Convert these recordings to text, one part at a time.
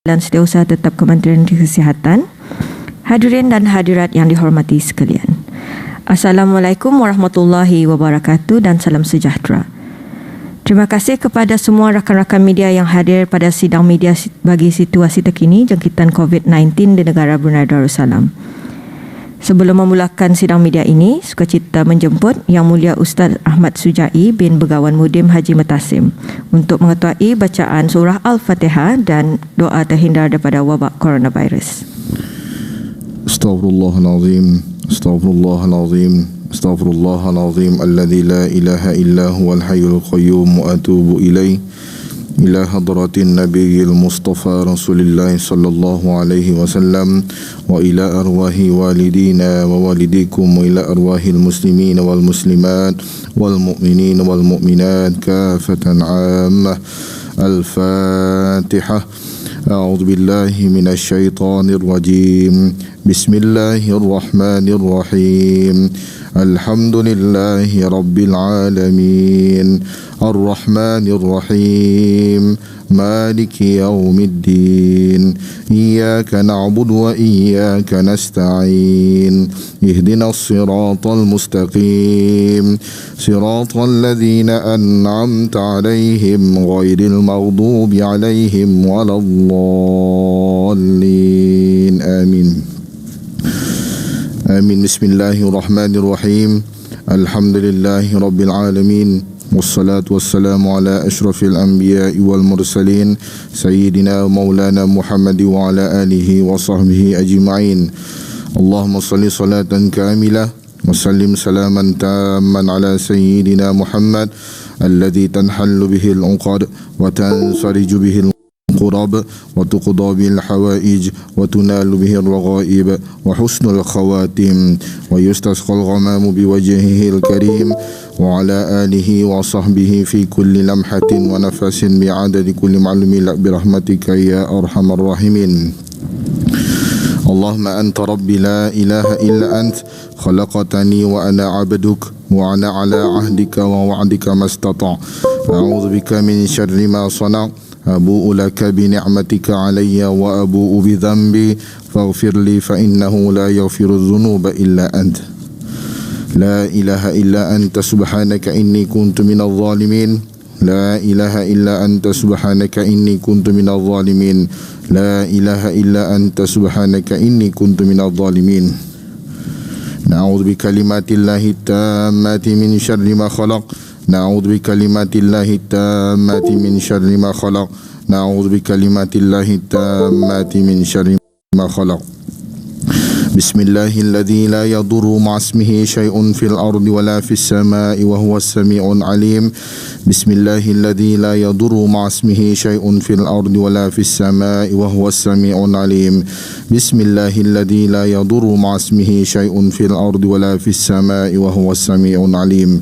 dan Setiausaha Tetap Kementerian Kesihatan, hadirin dan hadirat yang dihormati sekalian. Assalamualaikum warahmatullahi wabarakatuh dan salam sejahtera. Terima kasih kepada semua rakan-rakan media yang hadir pada sidang media bagi situasi terkini jangkitan COVID-19 di negara Brunei Darussalam. Sebelum memulakan sidang media ini, sukacita menjemput Yang Mulia Ustaz Ahmad Sujai bin Begawan Mudim Haji Metasim untuk mengetuai bacaan surah Al-Fatihah dan doa terhindar daripada wabak coronavirus. Astaghfirullahalazim, astaghfirullahalazim, astaghfirullahalazim alladzi la ilaha illa huwal hayyul qayyum wa atubu ilaih. إلى حضرة النبي المصطفى رسول الله صلى الله عليه وسلم وإلى أرواح والدينا ووالديكم وإلى أرواح المسلمين والمسلمات والمؤمنين والمؤمنات كافة عامة. الفاتحة. أعوذ بالله من الشيطان الرجيم. بسم الله الرحمن الرحيم. الحمد لله رب العالمين الرحمن الرحيم مالك يوم الدين إياك نعبد وإياك نستعين اهدنا الصراط المستقيم صراط الذين أنعمت عليهم غير المغضوب عليهم ولا الضالين آمين آمين. بسم الله الرحمن الرحيم الحمد لله رب العالمين والصلاة والسلام على أشرف الأنبياء والمرسلين سيدنا مولانا محمد وعلى آله وصحبه أجمعين. اللهم صل صلاة كاملة وسلم سلاما تاما على سيدنا محمد الذي تنحل به العقد وتنفرج به القرب وتقضى به الحوائج وتنال به الرغائب وحسن الخواتم ويستسقى الغمام بوجهه الكريم وعلى آله وصحبه في كل لمحة ونفس بعدد كل معلوم برحمتك يا أرحم الراحمين. اللهم أنت ربي لا إله إلا أنت خلقتني وأنا عبدك وأنا على عهدك ووعدك ما استطعت أعوذ بك من شر ما صنعت أبوء لك بنعمتك علي وأبوء بذنبي فاغفر لي فإنه لا يغفر الذنوب إلا أنت لا إله إلا أنت سبحانك إني كنت من الظالمين لا إله إلا أنت سبحانك إني كنت من الظالمين لا إله إلا أنت سبحانك إني كنت من الظالمين. نعوذ بكلمات الله التامات من شر ما خلق نعوذ بكلمات الله التامات من شر ما خلق نعوذ بكلمات الله التامات من شر ما خلق. بسم الله الذي لا يضر مع اسمه شيء في الأرض ولا في السماء وهو السميع العليم. بسم الله الذي لا يضر مع اسمه شيء في الأرض ولا في السماء وهو السميع العليم. بسم الله الذي لا يضر مع اسمه شيء في الأرض ولا في السماء وهو السميع العليم.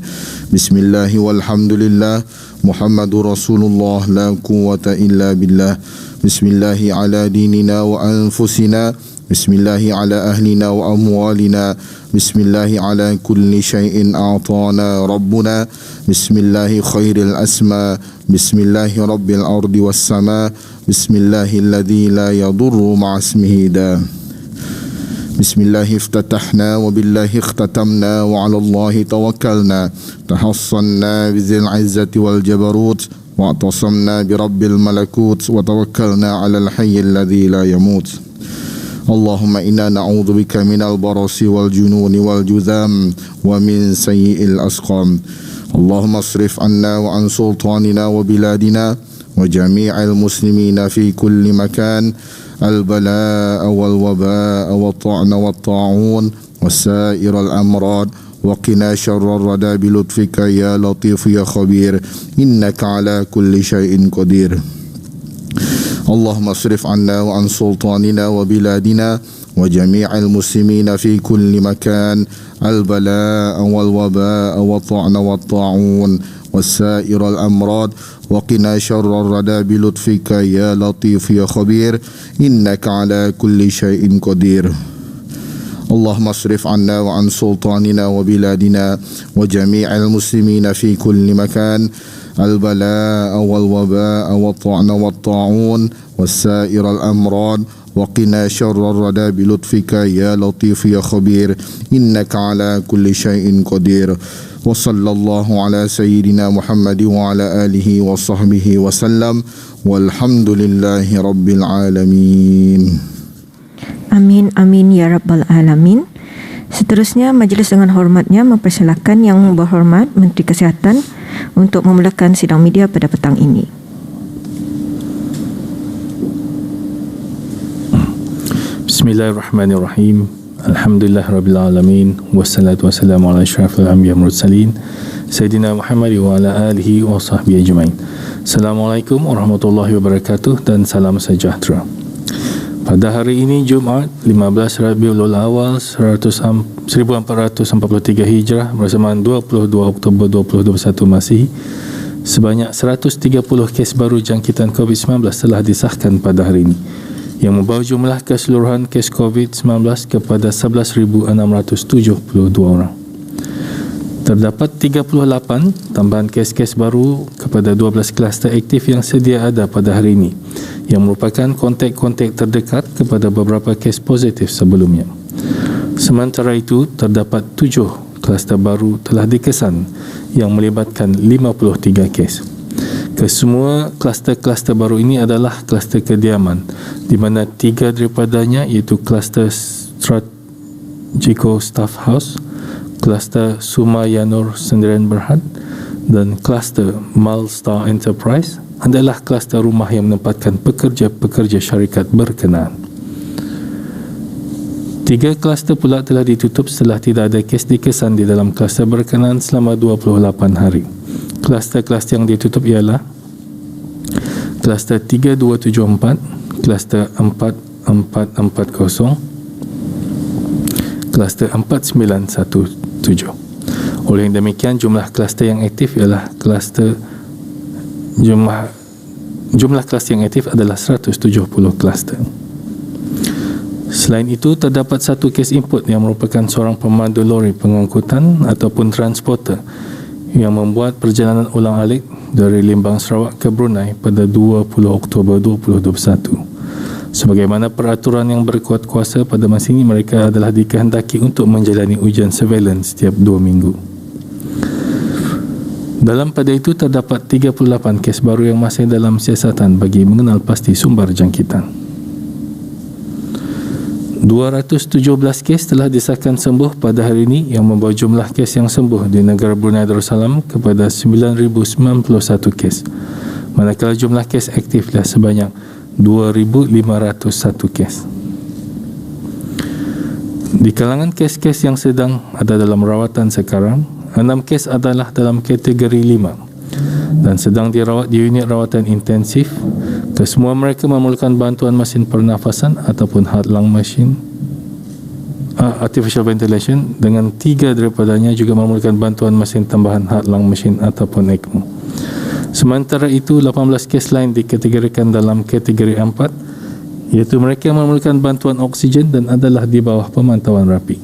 بسم الله والحمد لله محمد رسول الله لا قوة إلا بالله. بسم الله على ديننا وأنفسنا بسم الله على أهلنا وأموالنا بسم الله على كل شيء أعطانا ربنا بسم الله خير الأسماء بسم الله رب الأرض والسماء بسم الله الذي لا يضر مع اسمه داء. بسم الله افتتحنا وبالله اختتمنا وعلى الله توكلنا تحصنا بذي العزة والجبروت واعتصمنا برب الملكوت وتوكلنا على الحي الذي لا يموت. اللهم إنا نعوذ بك من البرص والجنون والجذام ومن سيء الأسقام. اللهم اصرف عنا وعن سلطاننا وبلادنا وجميع المسلمين في كل مكان البلاء والوباء والطعن والطاعون وسائر الأمراض وقنا شر الردى بلطفك يا لطيف يا خبير إنك على كل شيء قدير. اللهم اصرف عنا وعن سلطاننا وبلادنا وجميع المسلمين في كل مكان البلاء والوباء والطعن والطاعون وسائر الأمراض وقنا شر الردى بلطفك يا لطيف يا خبير إنك على كل شيء قدير. اللهم اصرف عنا وعن سلطاننا وبلادنا وجميع المسلمين في كل مكان البلاء والوباء والطعن والطاعون والسائر الأمراض وقنا شر الردى بلطفك يا لطيف يا خبير إنك على كل شيء قدير وصلى الله على سيدنا محمد وعلى آله وصحبه وسلم والحمد لله رب العالمين. Amin, amin ya Rabbal Alamin. Seterusnya, majlis dengan hormatnya mempersilakan Yang Berhormat Menteri Kesihatan untuk memulakan sidang media pada petang ini. Bismillahirrahmanirrahim. Alhamdulillahirrabbilalamin. Wassalatu wassalamu ala asyrafil anbiya mursalin Sayyidina Muhammad wa ala alihi wa sahbihi ajma'in. Assalamualaikum warahmatullahi wabarakatuh dan salam sejahtera. Pada hari ini Jumaat 15 Rabiul Awal 1443 Hijrah bersamaan 22 Oktober 2021 Masihi, sebanyak 130 kes baru jangkitan COVID-19 telah disahkan pada hari ini, yang membawa jumlah keseluruhan kes COVID-19 kepada 11,672 orang. Terdapat 38 tambahan kes-kes baru kepada 12 kluster aktif yang sedia ada pada hari ini, yang merupakan kontak-kontak terdekat kepada beberapa kes positif sebelumnya. Sementara itu, terdapat 7 kluster baru telah dikesan yang melibatkan 53 kes. Kesemua kluster-kluster baru ini adalah kluster kediaman, di mana 3 daripadanya iaitu kluster Strategiko Staff House, kluster Sumayanur Sendirian Berhad dan kluster Malstar Enterprise adalah kluster rumah yang menempatkan pekerja-pekerja syarikat berkenaan. 3 kluster pula telah ditutup setelah tidak ada kes dikesan di dalam kluster berkenaan selama 28 hari. Kluster-kluster yang ditutup ialah kluster 3274, kluster 4440, kluster 4917. Oleh yang demikian, jumlah kluster yang aktif ialah jumlah kluster yang aktif adalah 170 kluster. Selain itu, terdapat 1 kes input yang merupakan seorang pemandu lori pengangkutan ataupun transporter yang membuat perjalanan ulang-alik dari Limbang, Sarawak ke Brunei pada 20 Oktober 2021. Sebagaimana peraturan yang berkuat kuasa pada masa ini, mereka adalah dikehendaki untuk menjalani ujian surveillance setiap 2 minggu. Dalam pada itu, terdapat 38 kes baru yang masih dalam siasatan bagi mengenal pasti sumber jangkitan. 217 kes telah disahkan sembuh pada hari ini, yang membawa jumlah kes yang sembuh di negara Brunei Darussalam kepada 9,091 kes. Manakala jumlah kes aktif adalah sebanyak 2,501 kes. Di kalangan kes-kes yang sedang ada dalam rawatan sekarang, 6 kes adalah dalam kategori 5 dan sedang dirawat di unit rawatan intensif. Kesemua mereka memerlukan bantuan mesin pernafasan ataupun heart lung machine, artificial ventilation, dengan 3 daripadanya juga memerlukan bantuan mesin tambahan heart lung machine ataupun ECMO. Sementara itu, 18 kes lain dikategorikan dalam kategori 4, iaitu mereka yang memerlukan bantuan oksigen dan adalah di bawah pemantauan rapi.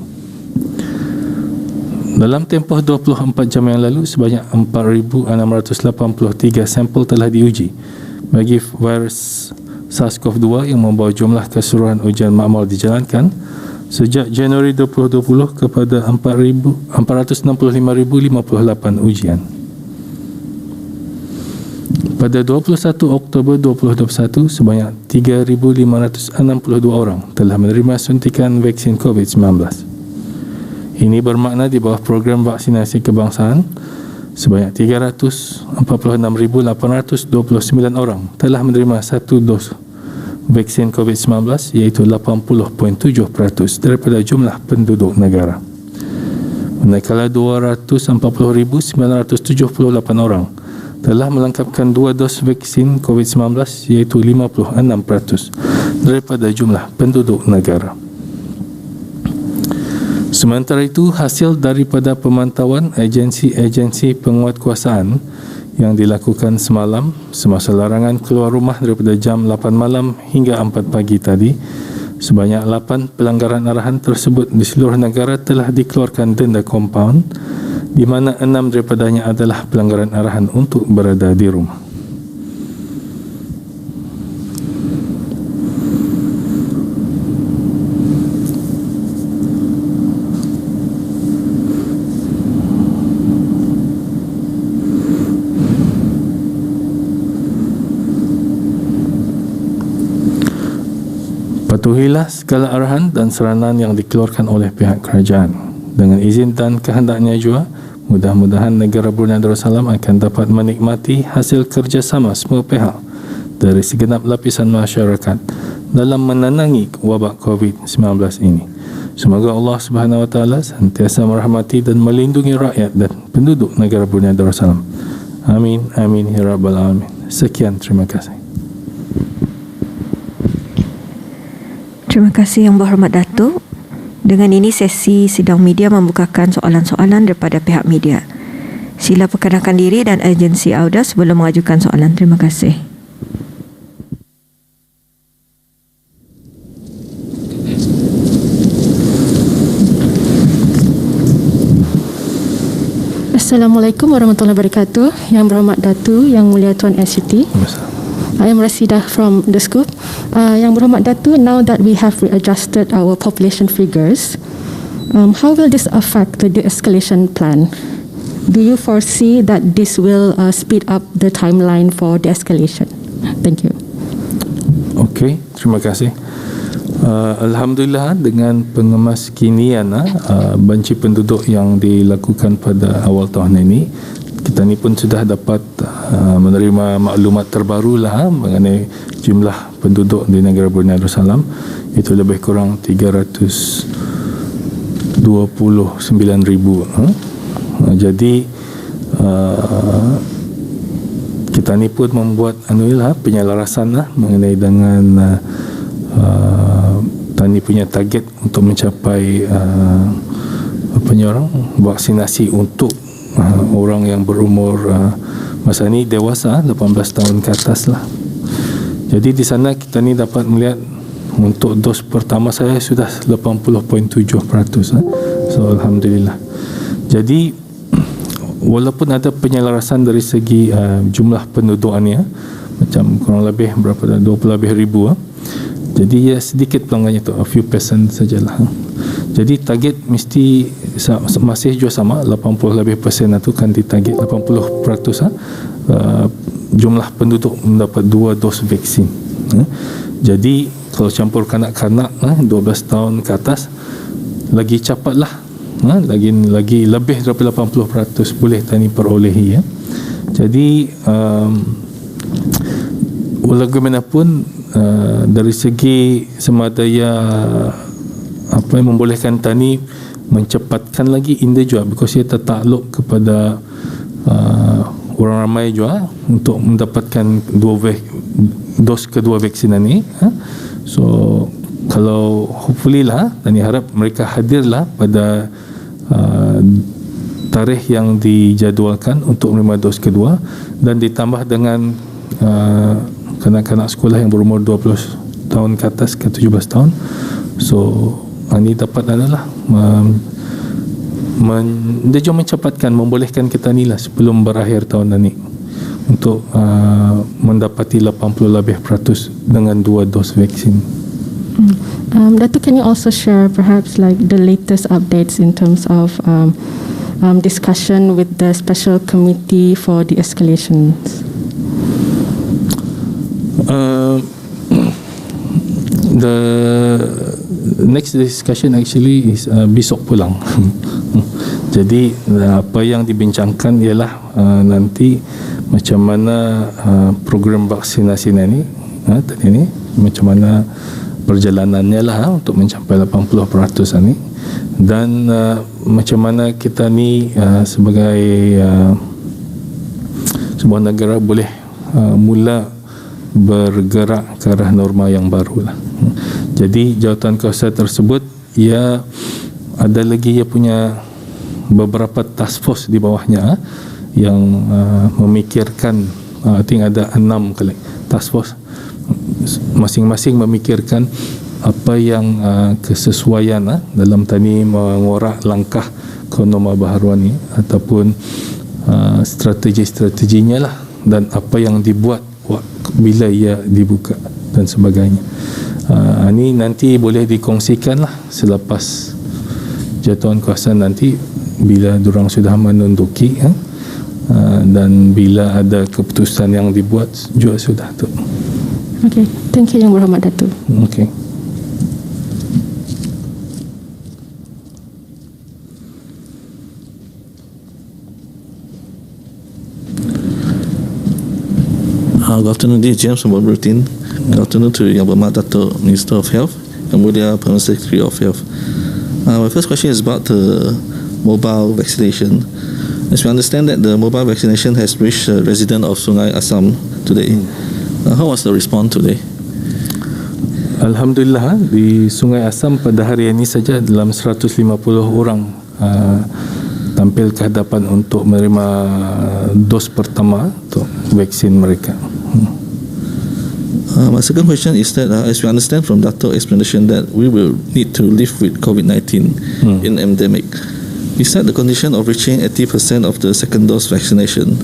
Dalam tempoh 24 jam yang lalu, sebanyak 4,683 sampel telah diuji bagi virus SARS-CoV-2, yang membawa jumlah keseluruhan ujian makmal dijalankan sejak Januari 2020 kepada 465,058 ujian. Pada 21 Oktober 2021, sebanyak 3,562 orang telah menerima suntikan vaksin COVID-19. Ini bermakna di bawah program vaksinasi kebangsaan, sebanyak 346,829 orang telah menerima 1 dos vaksin COVID-19, iaitu 80.7% daripada jumlah penduduk negara. Manakala 240,978 orang telah melengkapkan 2 dos vaksin COVID-19, iaitu 56% daripada jumlah penduduk negara. Sementara itu, hasil daripada pemantauan agensi-agensi penguatkuasaan yang dilakukan semalam semasa larangan keluar rumah daripada jam 8 malam hingga 4 pagi tadi, sebanyak 8 pelanggaran arahan tersebut di seluruh negara telah dikeluarkan denda kompaun di mana 6 daripadanya adalah pelanggaran arahan untuk berada di rumah. Patuhilah segala arahan dan saranan yang dikeluarkan oleh pihak kerajaan. Dengan izin dan kehendaknya juga, mudah-mudahan negara Brunei Darussalam akan dapat menikmati hasil kerjasama semua pihak dari segenap lapisan masyarakat dalam menenangi wabak COVID-19 ini. Semoga Allah Subhanahu Wa Taala sentiasa merahmati dan melindungi rakyat dan penduduk negara Brunei Darussalam. Amin, amin, ya Rabbal Alamin. Sekian, terima kasih. Terima kasih Yang Berhormat Datuk. Dengan ini sesi sidang media membukakan soalan-soalan daripada pihak media. Sila perkenalkan diri dan agensi anda sebelum mengajukan soalan. Terima kasih. Assalamualaikum warahmatullahi wabarakatuh. Yang Berhormat Datuk, Yang Mulia Tuan SCT. I am Rasidah from the Scoop. Yang Berhormat Datuk, now that we have readjusted our population figures, how will this affect the de-escalation plan? Do you foresee that this will speed up the timeline for de-escalation? Thank you. Okey, terima kasih. Alhamdulillah, dengan pengemas kinian banci penduduk yang dilakukan pada awal tahun ini, kita ni pun sudah dapat menerima maklumat terbaru lah mengenai jumlah penduduk di negara Brunei Darussalam. Itu lebih kurang 329,000. Jadi kita ni pun membuat penyelarasan mengenai dengan tani punya target untuk mencapai vaksinasi untuk orang yang berumur masa ni dewasa 18 tahun ke atas lah. Jadi di sana kita ni dapat melihat untuk dos pertama saya sudah 80.7%. So Alhamdulillah. Jadi walaupun ada penyelarasan dari segi jumlah pendudukannya, macam kurang lebih berapa dah 20 lebih ribu, jadi ya sedikit pelanggannya tu, a few percent sajalah. Jadi target mesti masih juga sama, 80 lebih persen itu kan ditarget 80% jumlah penduduk mendapat 2 dos vaksin. Jadi kalau campur kanak-kanak 12 tahun ke atas, lagi cepatlah, lagi lebih daripada 80% boleh tani perolehi ya. Jadi bagaimanapun dari segi semadaya yang membolehkan tani mencepatkan lagi indah juga, because ia tertakluk kepada orang ramai juga untuk mendapatkan dos kedua vaksin ini. So kalau hopefully lah, tani harap mereka hadirlah pada tarikh yang dijadualkan untuk menerima dos kedua, dan ditambah dengan kanak-kanak sekolah yang berumur 20 tahun ke atas ke 17 tahun. So ini dapat adalah dia juga mencepatkan, membolehkan kita ni lah sebelum berakhir tahun ini untuk mendapati 80 lebih % dengan 2 dos vaksin. Datuk, can you also share perhaps like the latest updates in terms of discussion with the special committee for de-escalations? The next discussion actually is besok pulang. Jadi apa yang dibincangkan ialah nanti macam mana program vaksinasi ini tadi ni, macam mana perjalanannya lah untuk mencapai 80% ini, dan macam mana kita ni sebagai sebuah negara boleh mula bergerak ke arah norma yang baru lah. Jadi jawatan kuasa tersebut ia ada lagi, ia punya beberapa task force di bawahnya yang memikirkan, I think ada 6 kali task force, masing-masing memikirkan apa yang kesesuaian dalam tani mengorak langkah norma baharuan ni, ataupun strategi-strateginya lah, dan apa yang dibuat bila ia dibuka dan sebagainya. Ini nanti boleh dikongsikan lah selepas jatuhan kuasa nanti, bila diorang sudah menunduki dan bila ada keputusan yang dibuat juga sudah tu. Okay, thank you Yang Berhormat Datuk. Okay. Good afternoon, this is James from World Bulletin. Good afternoon to Yang Berhormat Datuk Minister of Health, Yang Mulia Permanent Secretary of Health. My first question is about the mobile vaccination. As we understand that the mobile vaccination has reached a resident of Sungai Asam today. How was the response today? Alhamdulillah, di Sungai Asam pada hari ini saja dalam 150 orang tampil ke hadapan untuk menerima dos pertama untuk vaksin mereka. My second question is that as we understand from Datuk's explanation that we will need to live with COVID-19 in endemic. Besides the condition of reaching 80% of the second dose vaccination,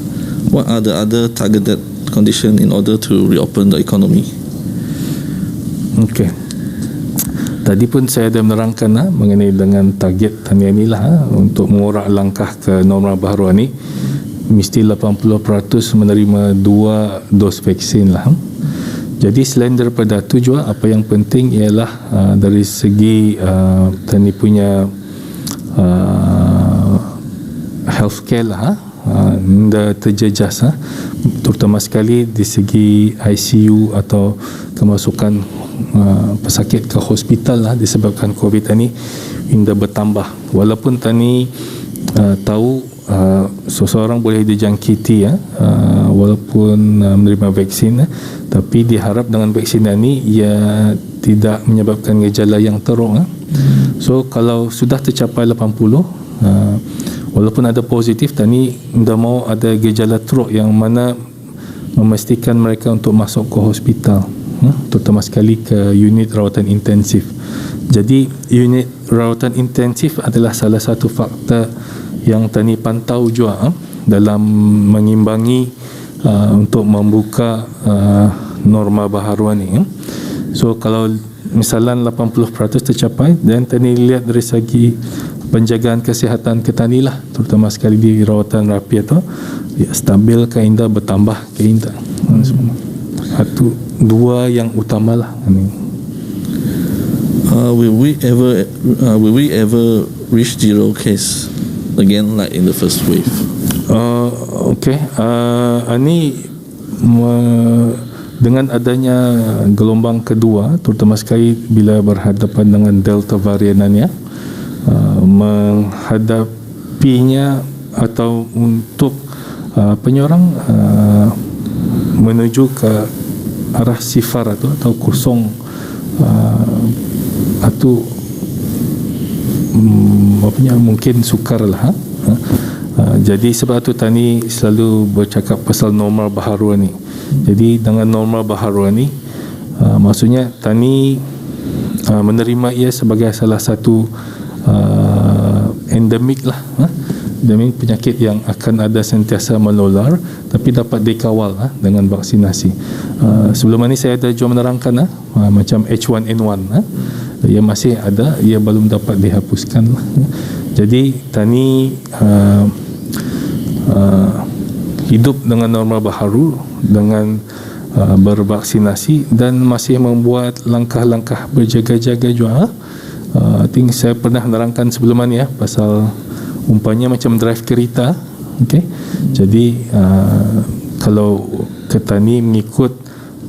what are the other targeted conditions in order to reopen the economy? Okey. Tadi pun saya dah menerangkan mengenai dengan target tahniah inilah untuk mengorak langkah ke norma baharuan ni, mesti 80% menerima 2 dos vaksin lah. Jadi selain daripada itu juga, apa yang penting ialah dari segi tani punya healthcare lah, dah terjejas, terutama sekali di segi ICU atau kemasukan pesakit ke hospital lah disebabkan COVID ini hingga bertambah. Walaupun tani tahu seseorang boleh dijangkiti walaupun menerima vaksin, tapi diharap dengan vaksin ini ia tidak menyebabkan gejala yang teruk. So kalau sudah tercapai 80, walaupun ada positif, tani tidak mau ada gejala teruk yang mana memastikan mereka untuk masuk ke hospital, terutama sekali ke unit rawatan intensif. Jadi unit rawatan intensif adalah salah satu faktor yang tani pantau juga dalam mengimbangi untuk membuka norma baharuan ni. So kalau misalnya 80% tercapai, dan tani lihat dari segi penjagaan kesihatan ketani lah, terutama sekali di rawatan rapi atau stabil ke indah, bertambah ke indah. Satu dua yang utamalah ini. Will we ever reach 0 case again like in the first wave? Okay. Ini dengan adanya gelombang kedua, terutama sekali bila berhadapan dengan Delta variannya, menghadapinya atau untuk penyorang menuju ke arah sifar atau kosong atau mungkin sukar lah. Jadi sebab tu tani selalu bercakap pasal norma baharuan ni. Jadi dengan norma baharuan ni, maksudnya tani menerima ia sebagai salah satu endemik lah, endemik penyakit yang akan ada sentiasa menular, tapi dapat dikawal dengan vaksinasi. Sebelum ini saya dah juga menerangkan macam H1N1, ia masih ada, ia belum dapat dihapuskan. Jadi tani hidup dengan norma baharu dengan bervaksinasi dan masih membuat langkah-langkah berjaga-jaga juga. I think saya pernah menerangkan sebelum ni pasal umpamanya macam drive kereta. Okay? Jadi kalau ketani mengikut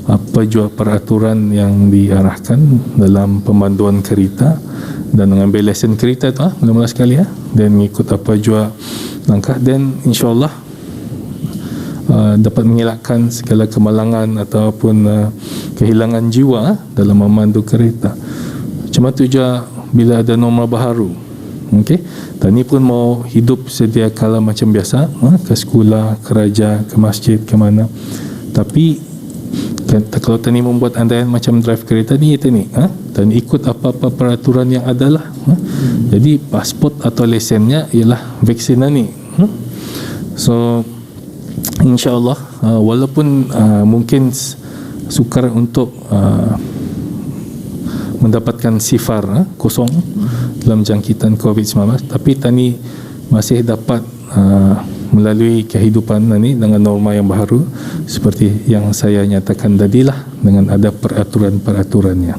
apa jua peraturan yang diarahkan dalam pemanduan kereta dan mengambil lesen kereta tu mula-mula sekali dan mengikut apa jua langkah, dan insyaAllah dapat mengelakkan segala kemalangan ataupun kehilangan jiwa dalam memandu kereta. Cuma tu je bila ada norma baharu. Okey, tani pun mau hidup sedia kala macam biasa, ke sekolah, kerja, ke masjid, ke mana. Tapi Kalau tani membuat andaian macam drive kereta ni, tani ikut apa-apa peraturan yang ada lah. Jadi pasport atau lesennya ialah vaksin ni. So insyaAllah walaupun mungkin sukar untuk mendapatkan sifar kosong dalam jangkitan COVID-19, tapi tani masih dapat melalui kehidupan ini dengan norma yang baru seperti yang saya nyatakan tadilah, dengan ada peraturan-peraturannya.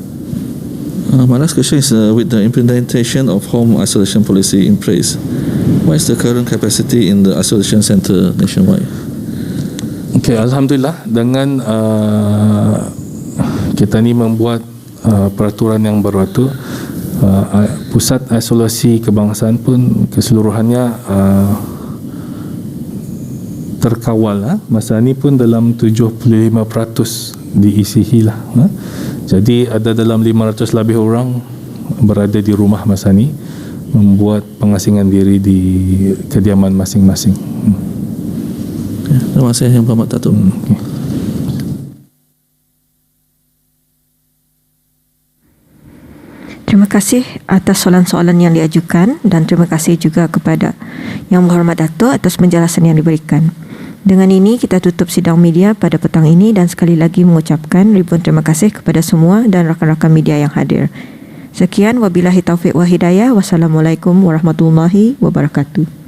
My last question is with the implementation of home isolation policy in place, what is the current capacity in the isolation center nationwide? Okay, Alhamdulillah, dengan kita ni membuat peraturan yang baru itu, pusat isolasi kebangsaan pun keseluruhannya terkawal. Masa ni pun dalam 75% diisihi lah. Jadi ada dalam 500 lebih orang berada di rumah masa ni, membuat pengasingan diri di kediaman masing-masing. Terima kasih Yang Berhormat Datuk. Terima kasih atas soalan-soalan yang diajukan dan terima kasih juga kepada Yang Berhormat Datuk atas penjelasan yang diberikan. Dengan ini kita tutup sidang media pada petang ini dan sekali lagi mengucapkan ribuan terima kasih kepada semua dan rakan-rakan media yang hadir. Sekian, wabillahi taufiq wa hidayah. Wassalamualaikum warahmatullahi wabarakatuh.